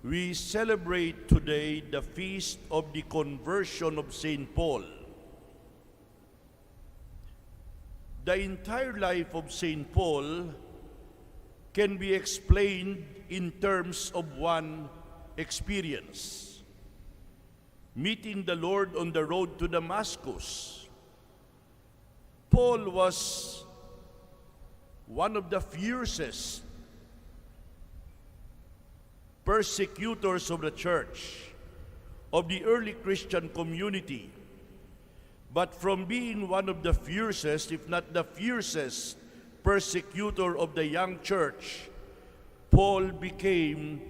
We celebrate today the feast of the conversion of St. Paul. The entire life of St. Paul can be explained in terms of one experience: meeting the Lord on the road to Damascus. Paul was one of the fiercest persecutors of the church, of the early Christian community. But from being one of the fiercest, if not the fiercest, persecutor of the young church, Paul became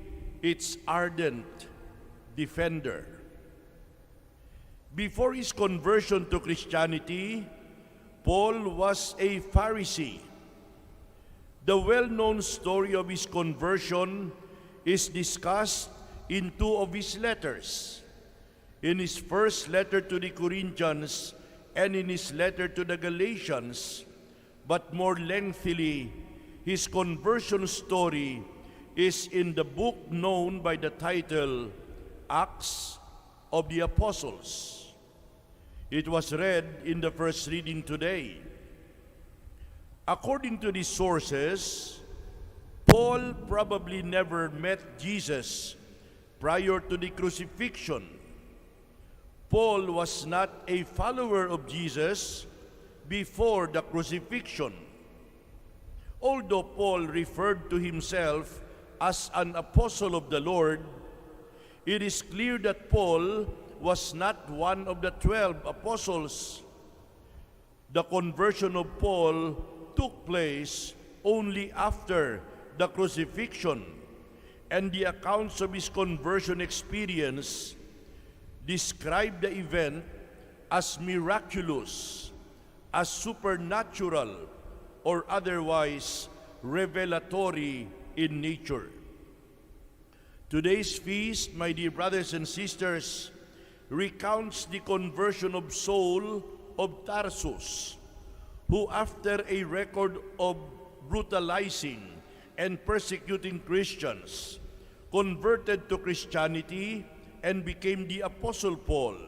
its ardent defender. Before his conversion to Christianity, Paul was a Pharisee. The well-known story of his conversion is discussed in two of his letters. In his first letter to the Corinthians and in his letter to the Galatians, but more lengthily, his conversion story is in the book known by the title Acts of the Apostles. It was read in the first reading today. According to these sources, Paul probably never met Jesus prior to the crucifixion. Paul was not a follower of Jesus before the crucifixion. Although Paul referred to himself as an apostle of the Lord, it is clear that Paul was not one of the 12 apostles. The conversion of Paul took place only after the crucifixion, and the accounts of his conversion experience describe the event as miraculous, as supernatural, or otherwise revelatory in nature. Today's feast, my dear brothers and sisters, recounts the conversion of Saul of Tarsus, who after a record of brutalizing and persecuting Christians, converted to Christianity and became the Apostle Paul.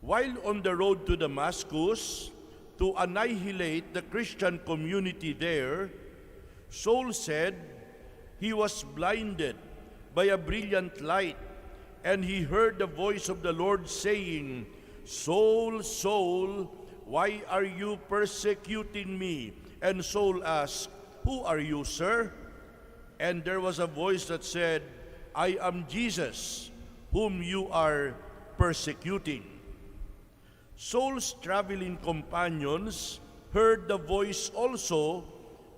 While on the road to Damascus to annihilate the Christian community there, Saul said he was blinded by a brilliant light, and he heard the voice of the Lord saying, "Saul, Saul, why are you persecuting me?" And Saul asked, "Who are you, sir?" And there was a voice that said, "I am Jesus, whom you are persecuting." Saul's traveling companions heard the voice also,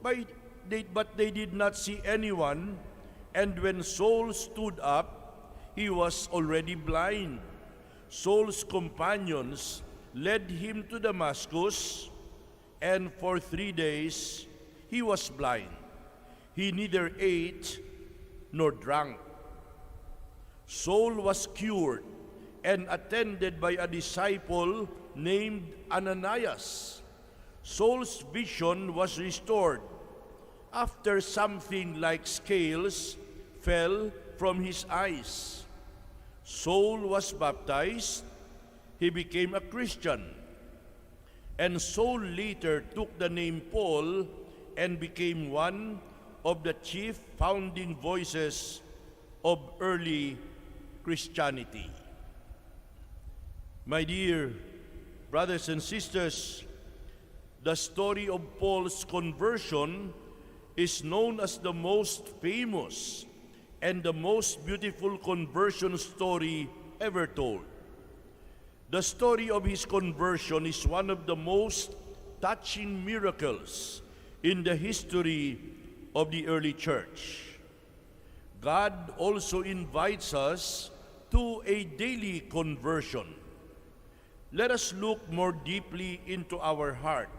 but they did not see anyone, and when Saul stood up, he was already blind. Saul's companions led him to Damascus, and for 3 days he was blind. He neither ate nor drank. Saul was cured and attended by a disciple named Ananias. Saul's vision was restored after something like scales fell from his eyes. Saul was baptized. He became a Christian. And Saul later took the name Paul and became one of the chief founding voices of early Christianity. My dear brothers and sisters, the story of Paul's conversion is known as the most famous and the most beautiful conversion story ever told. The story of his conversion is one of the most touching miracles in the history of the early church. God also invites us to a daily conversion. Let us look more deeply into our heart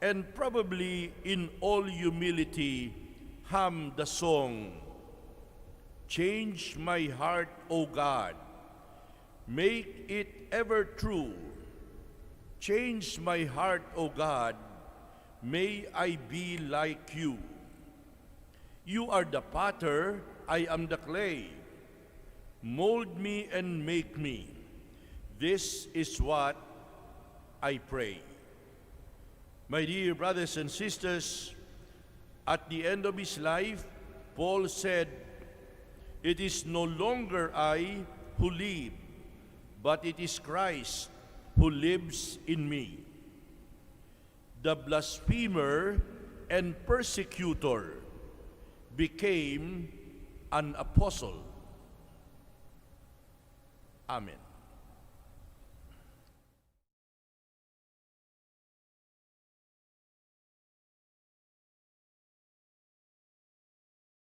and probably in all humility hum the song, "Change my heart, O God, make it ever true. Change my heart, O God, may I be like you. You are the potter, I am the clay. Mold me and make me. This is what I pray. My dear brothers and sisters, at the end of his life, Paul said, "It is no longer I who live, but it is Christ who lives in me." The blasphemer and persecutor became an apostle. Amen.